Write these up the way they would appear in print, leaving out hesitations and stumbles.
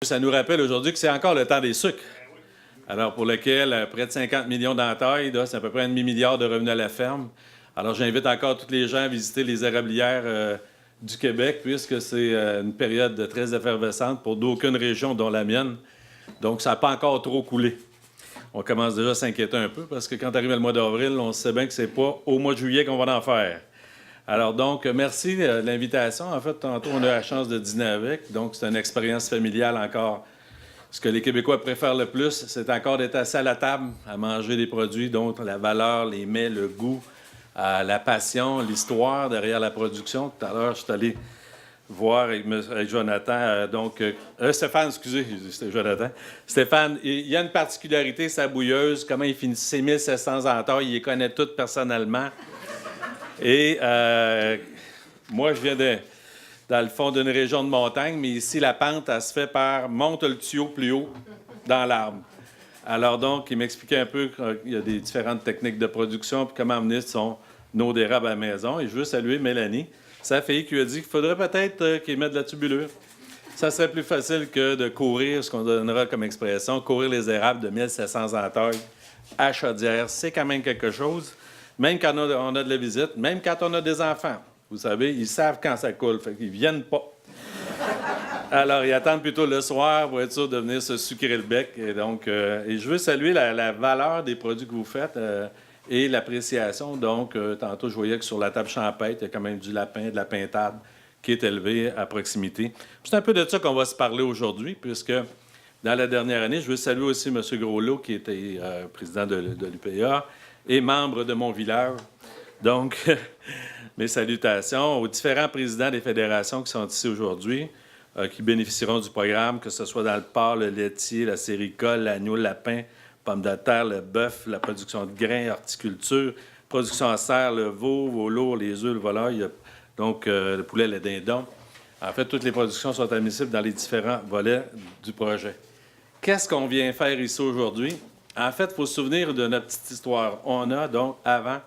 Ça nous rappelle aujourd'hui que c'est encore le temps des sucres. Alors, pour lequel près de 50 millions d'entailles, c'est à peu près un demi-milliard de revenus à la ferme. Alors, j'invite encore tous les gens à visiter les érablières du Québec, puisque c'est une période très effervescente pour d'aucune région, dont la mienne. Donc, ça n'a pas encore trop coulé. On commence déjà à s'inquiéter un peu, parce que quand arrive le mois d'avril, on sait bien que c'est pas au mois de juillet qu'on va en faire. Alors donc, merci de l'invitation. En fait, tantôt, on a eu la chance de dîner avec. Donc, c'est une expérience familiale encore. Ce que les Québécois préfèrent le plus, c'est encore d'être assis à la table, à manger des produits dont la valeur, les mets, le goût, la passion, l'histoire derrière la production. Tout à l'heure, je suis allé voir avec Jonathan. Stéphane, excusez, c'était Jonathan. Stéphane, il y a une particularité, sa bouilleuse, comment il finit ses 1700 entailles, il les connaît toutes personnellement. Et moi, je viens dans le fond d'une région de montagne, mais ici, la pente, elle se fait par monte le tuyau plus haut dans l'arbre. Alors donc, il m'expliquait un peu qu'il y a des différentes techniques de production, puis comment amener son eau d'érable à la maison. Et je veux saluer Mélanie, sa fille, qui lui a dit qu'il faudrait peut-être qu'il mette de la tubulure. Ça serait plus facile que de courir, ce qu'on donnera comme expression, courir les érables de 1700 entailles à Chaudière. C'est quand même quelque chose. Même quand on a de la visite, même quand on a des enfants. Vous savez, ils savent quand ça coule, fait qu'ils viennent pas. Alors, ils attendent plutôt le soir pour être sûr de venir se sucrer le bec. Et donc, et je veux saluer la valeur des produits que vous faites et l'appréciation. Donc, tantôt, je voyais que sur la table champêtre, il y a quand même du lapin, de la pintade qui est élevée à proximité. C'est un peu de ça qu'on va se parler aujourd'hui, puisque dans la dernière année, je veux saluer aussi M. Groslot, qui était président de l'UPA, et membre de mon village. Donc, mes salutations aux différents présidents des fédérations qui sont ici aujourd'hui, qui bénéficieront du programme, que ce soit dans le porc, le laitier, la séricole, l'agneau, le lapin, pommes de terre, le bœuf, la production de grains, horticulture, production en serre, le veau, lourds, les œufs, le volaille, donc le poulet, le dindon. En fait, toutes les productions sont admissibles dans les différents volets du projet. Qu'est-ce qu'on vient faire ici aujourd'hui? En fait, il faut se souvenir de notre petite histoire. On a, donc, avant,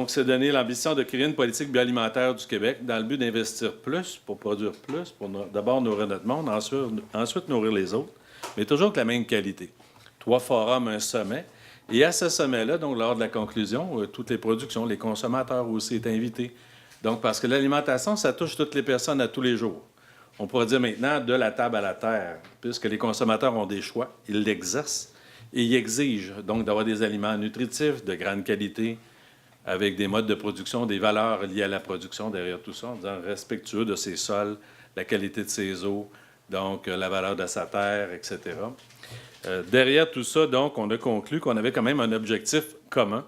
c'est donner l'ambition de créer une politique bioalimentaire du Québec dans le but d'investir plus, pour produire plus, pour d'abord nourrir notre monde, ensuite nourrir les autres, mais toujours avec la même qualité. 3 forums, un sommet. Et à ce sommet-là, donc, lors de la conclusion, toutes les productions, les consommateurs aussi étaient invités. Donc, parce que l'alimentation, ça touche toutes les personnes à tous les jours. On pourrait dire maintenant de la table à la terre, puisque les consommateurs ont des choix, ils l'exercent. Et il exige donc d'avoir des aliments nutritifs, de grande qualité, avec des modes de production, des valeurs liées à la production derrière tout ça, en disant respectueux de ses sols, la qualité de ses eaux, donc la valeur de sa terre, etc. Derrière tout ça, donc, on a conclu qu'on avait quand même un objectif commun.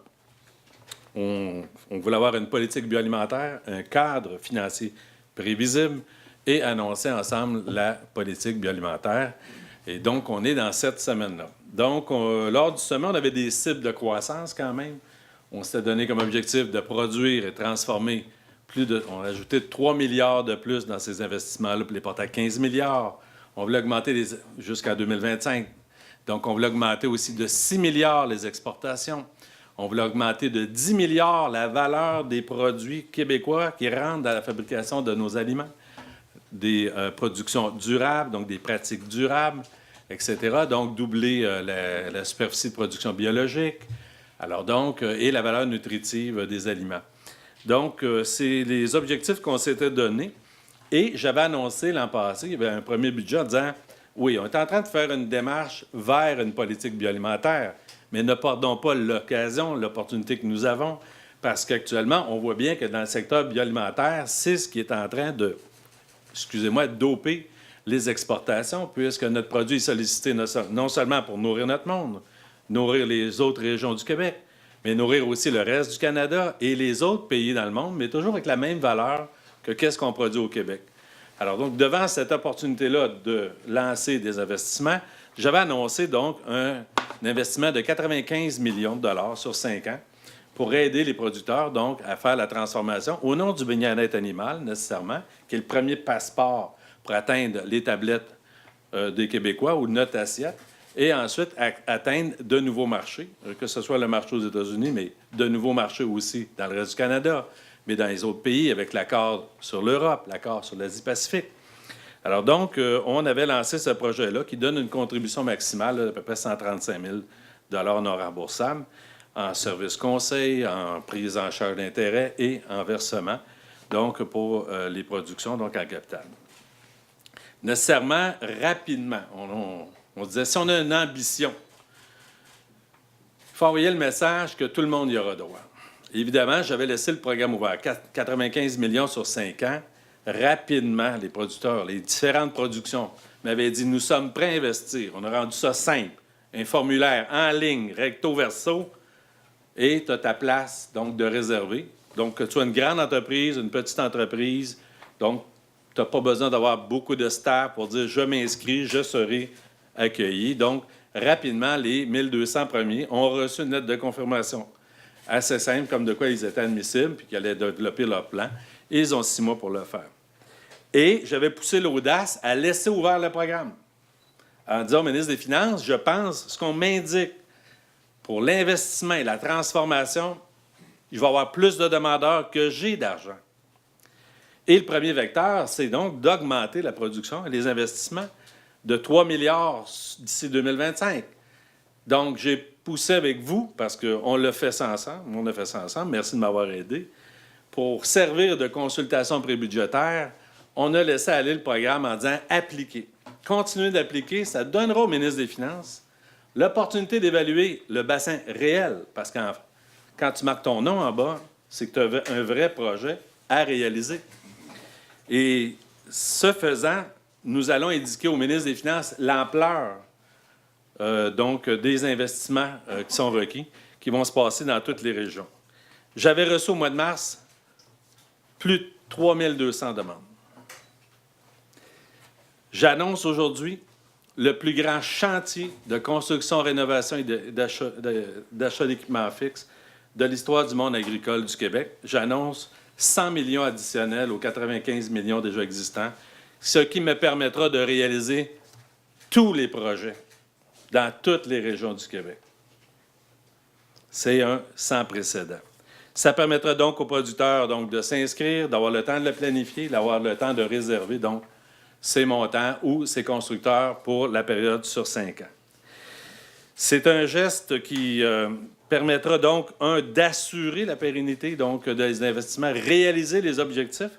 On voulait avoir une politique bioalimentaire, un cadre financier prévisible et annoncer ensemble la politique bioalimentaire. Et donc, on est dans cette semaine-là. Donc, lors du sommet, on avait des cibles de croissance quand même. On s'était donné comme objectif de produire et transformer on a ajouté 3 milliards de plus dans ces investissements-là pour les porter à 15 milliards. On voulait augmenter jusqu'à 2025. Donc, on voulait augmenter aussi de 6 milliards les exportations. On voulait augmenter de 10 milliards la valeur des produits québécois qui rentrent dans la fabrication de nos aliments. Des productions durables, donc des pratiques durables, etc. Donc, doubler la superficie de production biologique. Alors donc, et la valeur nutritive des aliments. Donc, c'est les objectifs qu'on s'était donnés. Et j'avais annoncé l'an passé, il y avait un premier budget en disant, oui, on est en train de faire une démarche vers une politique bioalimentaire, mais ne perdons pas l'occasion, l'opportunité que nous avons, parce qu'actuellement, on voit bien que dans le secteur bioalimentaire, c'est ce qui est en train de, doper les exportations, puisque notre produit est sollicité non seulement pour nourrir notre monde, nourrir les autres régions du Québec, mais nourrir aussi le reste du Canada et les autres pays dans le monde, mais toujours avec la même valeur que qu'est-ce qu'on produit au Québec. Alors donc, devant cette opportunité-là de lancer des investissements, j'avais annoncé donc un investissement de 95 millions de dollars sur 5 ans pour aider les producteurs donc à faire la transformation au nom du bien-être animal, nécessairement, qui est le premier passeport pour atteindre les tablettes des Québécois ou notre assiette, et ensuite atteindre de nouveaux marchés, que ce soit le marché aux États-Unis, mais de nouveaux marchés aussi dans le reste du Canada, mais dans les autres pays avec l'accord sur l'Europe, l'accord sur l'Asie-Pacifique. Alors donc, on avait lancé ce projet-là qui donne une contribution maximale d'à peu près 135 000 non remboursables en service conseil, en prise en charge d'intérêt et en versement, donc pour les productions, donc en capital. Nécessairement, rapidement, on disait, si on a une ambition, il faut envoyer le message que tout le monde y aura droit. Évidemment, j'avais laissé le programme ouvert, 95 millions sur 5 ans. Rapidement, les producteurs, les différentes productions m'avaient dit, nous sommes prêts à investir. On a rendu ça simple. Un formulaire en ligne, recto verso, et tu as ta place, donc, de réserver. Donc, que tu sois une grande entreprise, une petite entreprise, donc, tu n'as pas besoin d'avoir beaucoup de staff pour dire, je m'inscris, je serai accueilli. Donc, rapidement, les 1200 premiers ont reçu une lettre de confirmation assez simple, comme de quoi ils étaient admissibles, puis qu'ils allaient développer leur plan. Et ils ont 6 mois pour le faire. Et j'avais poussé l'audace à laisser ouvert le programme. En disant au ministre des Finances, je pense, ce qu'on m'indique pour l'investissement et la transformation, il va y avoir plus de demandeurs que j'ai d'argent. Et le premier vecteur, c'est donc d'augmenter la production et les investissements de 3 milliards d'ici 2025. Donc, j'ai poussé avec vous, parce qu'on l'a fait ça ensemble, merci de m'avoir aidé, pour servir de consultation prébudgétaire, on a laissé aller le programme en disant « appliquer ». Continuer d'appliquer, ça donnera au ministre des Finances l'opportunité d'évaluer le bassin réel, parce que quand tu marques ton nom en bas, c'est que tu as un vrai projet à réaliser. Et ce faisant, nous allons indiquer au ministre des Finances l'ampleur donc des investissements qui sont requis, qui vont se passer dans toutes les régions. J'avais reçu au mois de mars plus de 3200 demandes. J'annonce aujourd'hui le plus grand chantier de construction, rénovation et d'achat d'équipements fixes de l'histoire du monde agricole du Québec. J'annonce 100 millions additionnels aux 95 millions déjà existants, ce qui me permettra de réaliser tous les projets dans toutes les régions du Québec. C'est un sans précédent. Ça permettra donc aux producteurs donc, de s'inscrire, d'avoir le temps de le planifier, d'avoir le temps de réserver donc ces montants ou ces constructeurs pour la période sur 5 ans. C'est un geste qui permettra donc, d'assurer la pérennité donc, des investissements, réaliser les objectifs.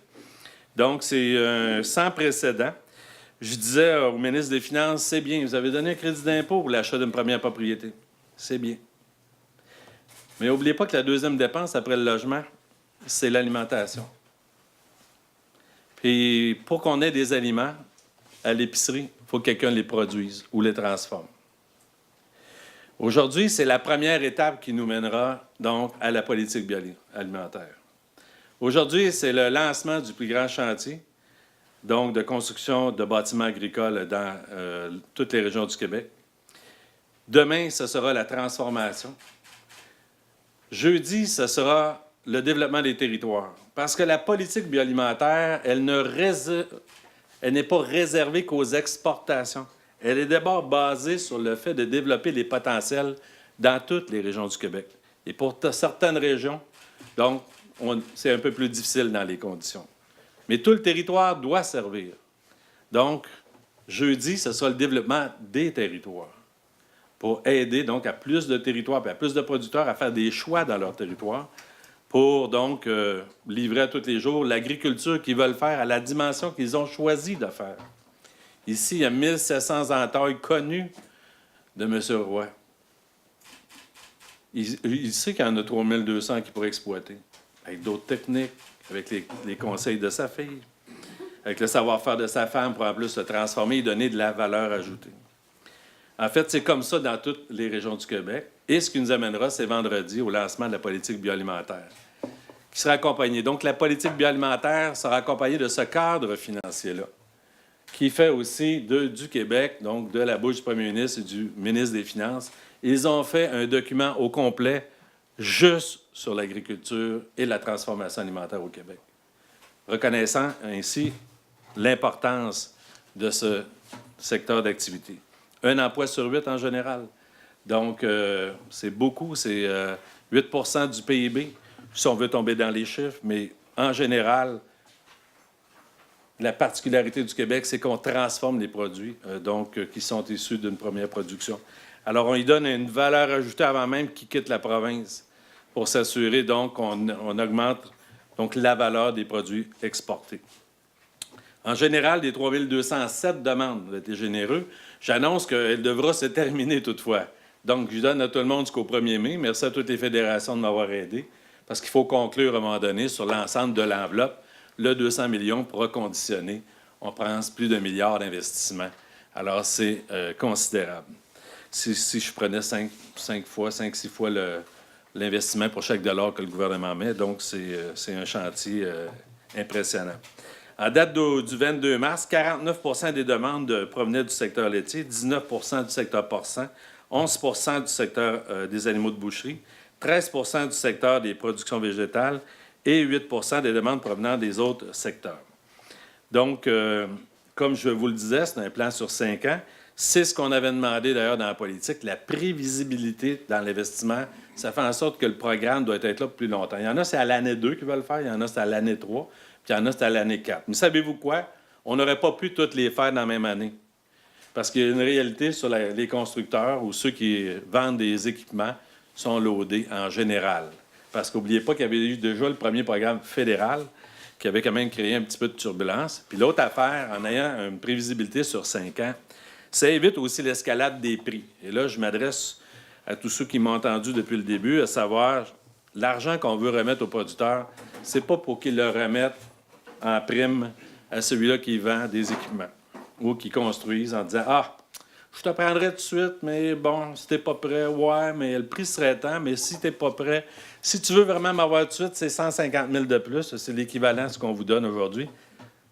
Donc, c'est sans précédent. Je disais au ministre des Finances, c'est bien, vous avez donné un crédit d'impôt pour l'achat d'une première propriété. C'est bien. Mais n'oubliez pas que la deuxième dépense après le logement, c'est l'alimentation. Puis, pour qu'on ait des aliments à l'épicerie, il faut que quelqu'un les produise ou les transforme. Aujourd'hui, c'est la première étape qui nous mènera donc à la politique bioalimentaire. Aujourd'hui, c'est le lancement du plus grand chantier donc de construction de bâtiments agricoles dans toutes les régions du Québec. Demain, ce sera la transformation. Jeudi, ce sera le développement des territoires. Parce que la politique bioalimentaire, elle n'est pas réservée qu'aux exportations. Elle est d'abord basée sur le fait de développer les potentiels dans toutes les régions du Québec. Et pour certaines régions, donc, c'est un peu plus difficile dans les conditions. Mais tout le territoire doit servir. Donc, jeudi, ce sera le développement des territoires pour aider donc à plus de territoires et à plus de producteurs à faire des choix dans leur territoire pour donc livrer à tous les jours l'agriculture qu'ils veulent faire à la dimension qu'ils ont choisi de faire. Ici, il y a 1700 entailles connues de M. Roy. Il sait qu'il y en a 3200 qu'il pourrait exploiter, avec d'autres techniques, avec les conseils de sa fille, avec le savoir-faire de sa femme pour en plus se transformer et donner de la valeur ajoutée. En fait, c'est comme ça dans toutes les régions du Québec. Et ce qui nous amènera, c'est vendredi, au lancement de la politique bioalimentaire, qui sera accompagnée. Donc, la politique bioalimentaire sera accompagnée de ce cadre financier-là, qui fait aussi du Québec, donc de la bouche du premier ministre et du ministre des Finances. Ils ont fait un document au complet juste sur l'agriculture et la transformation alimentaire au Québec, reconnaissant ainsi l'importance de ce secteur d'activité. 1 emploi sur 8 en général. Donc, c'est beaucoup, c'est 8 du PIB, si on veut tomber dans les chiffres, mais en général, la particularité du Québec, c'est qu'on transforme les produits, qui sont issus d'une première production. Alors, on y donne une valeur ajoutée avant même qu'ils quittent la province pour s'assurer, donc, qu'on augmente donc, la valeur des produits exportés. En général, des 3 207 demandes, vous été généreux. J'annonce qu'elle devra se terminer toutefois. Donc, je donne à tout le monde jusqu'au 1er mai. Merci à toutes les fédérations de m'avoir aidé, parce qu'il faut conclure à un moment donné sur l'ensemble de l'enveloppe. Le 200 millions pour reconditionner. On pense plus d'1 milliard d'investissements. Alors, c'est considérable. Si je prenais 5-6 fois l'investissement pour chaque dollar que le gouvernement met, donc c'est un chantier impressionnant. En date du 22 mars, 49 des demandes provenaient du secteur laitier, 19 du secteur porcin, 11 du secteur des animaux de boucherie, 13 du secteur des productions végétales et 8 des demandes provenant des autres secteurs. Donc, comme je vous le disais, c'est un plan sur 5 ans. C'est ce qu'on avait demandé d'ailleurs dans la politique, la prévisibilité dans l'investissement. Ça fait en sorte que le programme doit être là pour plus longtemps. Il y en a, c'est à l'année 2 qu'ils veulent faire, il y en a, c'est à l'année 3, puis il y en a, c'est à l'année 4. Mais savez-vous quoi? On n'aurait pas pu toutes les faire dans la même année. Parce qu'il y a une réalité sur les constructeurs ou ceux qui vendent des équipements sont loadés en général. Parce qu'oubliez pas qu'il y avait eu déjà le premier programme fédéral qui avait quand même créé un petit peu de turbulence. Puis l'autre affaire, en ayant une prévisibilité sur 5 ans, ça évite aussi l'escalade des prix. Et là, je m'adresse à tous ceux qui m'ont entendu depuis le début, à savoir, l'argent qu'on veut remettre aux producteurs, c'est pas pour qu'ils le remettent en prime à celui-là qui vend des équipements ou qui construisent en disant « Ah, je te prendrais tout de suite, mais bon, si t'es pas prêt, ouais, mais le prix serait temps, mais si t'es pas prêt, si tu veux vraiment m'avoir tout de suite, c'est 150 000 de plus, c'est l'équivalent de ce qu'on vous donne aujourd'hui. »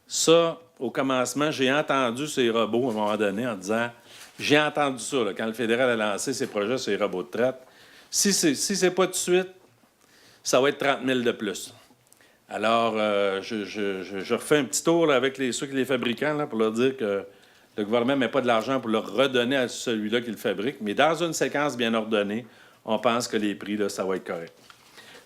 Ça, au commencement, j'ai entendu ces robots à un moment donné en disant, j'ai entendu ça là, quand le fédéral a lancé ses projets sur les robots de traite. Si c'est pas tout de suite, ça va être 30 000 de plus. Alors, je refais un petit tour là, avec ceux qui les fabricants là, pour leur dire que le gouvernement ne met pas de l'argent pour le redonner à celui-là qui le fabrique, mais dans une séquence bien ordonnée, on pense que les prix, là, ça va être correct.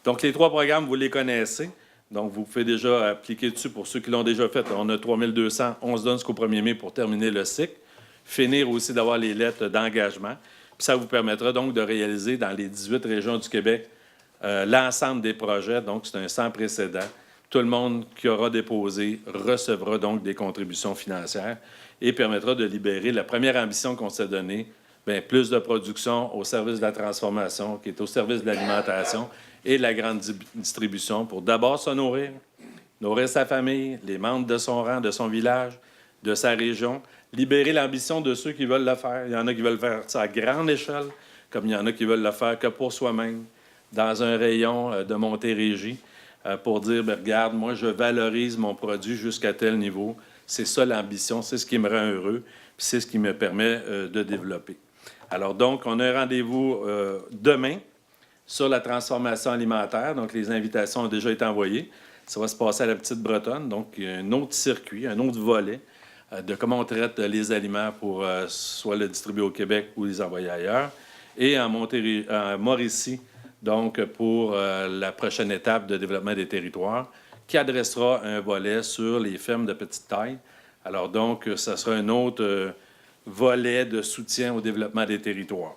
Donc, les 3 programmes, vous les connaissez. Donc, vous pouvez déjà appliquer dessus pour ceux qui l'ont déjà fait. On a 3 200. On se donne jusqu'au 1er mai pour terminer le cycle. Finir aussi d'avoir les lettres d'engagement. Puis ça vous permettra donc de réaliser dans les 18 régions du Québec l'ensemble des projets. Donc, c'est un sans précédent. Tout le monde qui aura déposé recevra donc des contributions financières et permettra de libérer la première ambition qu'on s'est donnée, bien, plus de production au service de la transformation, qui est au service de l'alimentation et de la grande distribution pour d'abord se nourrir, nourrir sa famille, les membres de son rang, de son village, de sa région, libérer l'ambition de ceux qui veulent le faire. Il y en a qui veulent faire ça à grande échelle, comme il y en a qui veulent le faire que pour soi-même, dans un rayon de Montérégie, pour dire, bien, regarde, moi, je valorise mon produit jusqu'à tel niveau. C'est ça l'ambition, c'est ce qui me rend heureux, puis c'est ce qui me permet de développer. Alors donc, on a un rendez-vous demain sur la transformation alimentaire. Donc, les invitations ont déjà été envoyées. Ça va se passer à la Petite-Bretonne. Donc, il y a un autre circuit, un autre volet de comment on traite les aliments pour soit le distribuer au Québec ou les envoyer ailleurs. Et en Mauricie, donc, pour la prochaine étape de développement des territoires, qui adressera un volet sur les fermes de petite taille. Alors donc, ça sera un autre volet de soutien au développement des territoires.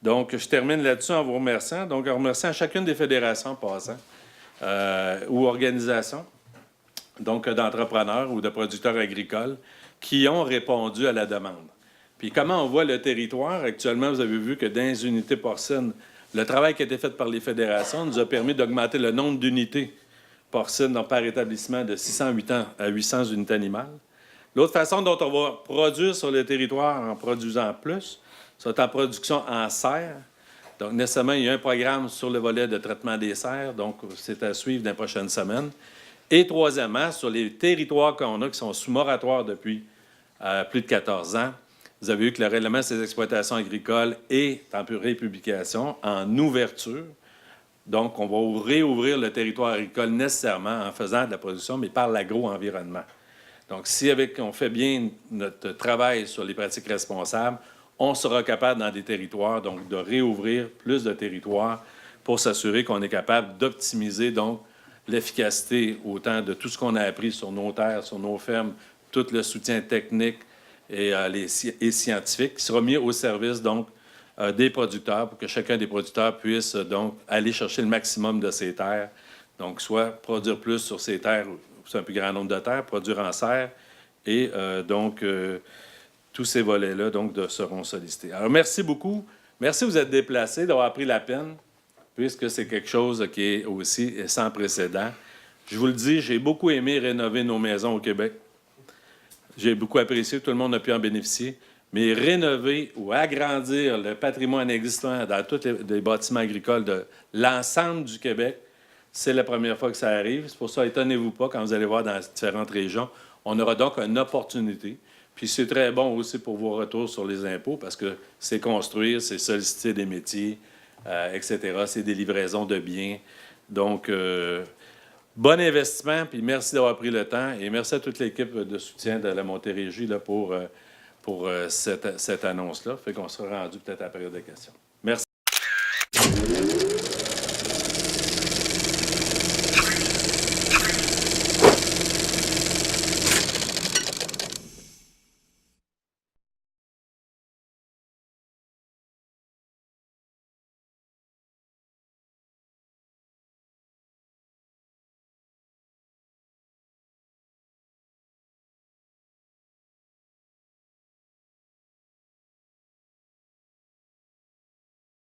Donc, je termine là-dessus en vous remerciant. Donc, en remerciant chacune des fédérations en passant ou organisations, donc d'entrepreneurs ou de producteurs agricoles qui ont répondu à la demande. Puis, comment on voit le territoire? Actuellement, vous avez vu que dans les unités porcines, le travail qui a été fait par les fédérations nous a permis d'augmenter le nombre d'unités porcines par établissement de 608 à 800 unités animales. L'autre façon dont on va produire sur le territoire en produisant plus, c'est en production en serre. Donc, nécessairement, il y a un programme sur le volet de traitement des serres, donc c'est à suivre dans les prochaines semaines. Et troisièmement, sur les territoires qu'on a qui sont sous moratoire depuis plus de 14 ans, vous avez vu que le règlement de ces exploitations agricoles est en républication, en ouverture. Donc, on va réouvrir le territoire agricole nécessairement en faisant de la production, mais par l'agro-environnement. Donc, si on fait bien notre travail sur les pratiques responsables, on sera capable dans des territoires, donc de réouvrir plus de territoires pour s'assurer qu'on est capable d'optimiser donc l'efficacité autant de tout ce qu'on a appris sur nos terres, sur nos fermes, tout le soutien technique et scientifique qui sera mis au service donc des producteurs pour que chacun des producteurs puisse donc aller chercher le maximum de ses terres. Donc, soit produire plus sur ses terres, sur un plus grand nombre de terres, produire en serre, et tous ces volets-là donc seront sollicités. Alors, merci beaucoup. Merci de vous être déplacés, d'avoir pris la peine, puisque c'est quelque chose qui est aussi sans précédent. Je vous le dis, j'ai beaucoup aimé rénover nos maisons au Québec. J'ai beaucoup apprécié, tout le monde a pu en bénéficier. Mais rénover ou agrandir le patrimoine existant dans tous les bâtiments agricoles de l'ensemble du Québec, c'est la première fois que ça arrive. C'est pour ça, étonnez-vous pas quand vous allez voir dans différentes régions. On aura donc une opportunité. Puis c'est très bon aussi pour vos retours sur les impôts parce que c'est construire, c'est solliciter des métiers, etc. C'est des livraisons de biens. Donc, bon investissement, puis merci d'avoir pris le temps. Et merci à toute l'équipe de soutien de la Montérégie là, pour cette annonce-là. Fait qu'on sera rendu peut-être à la période de questions.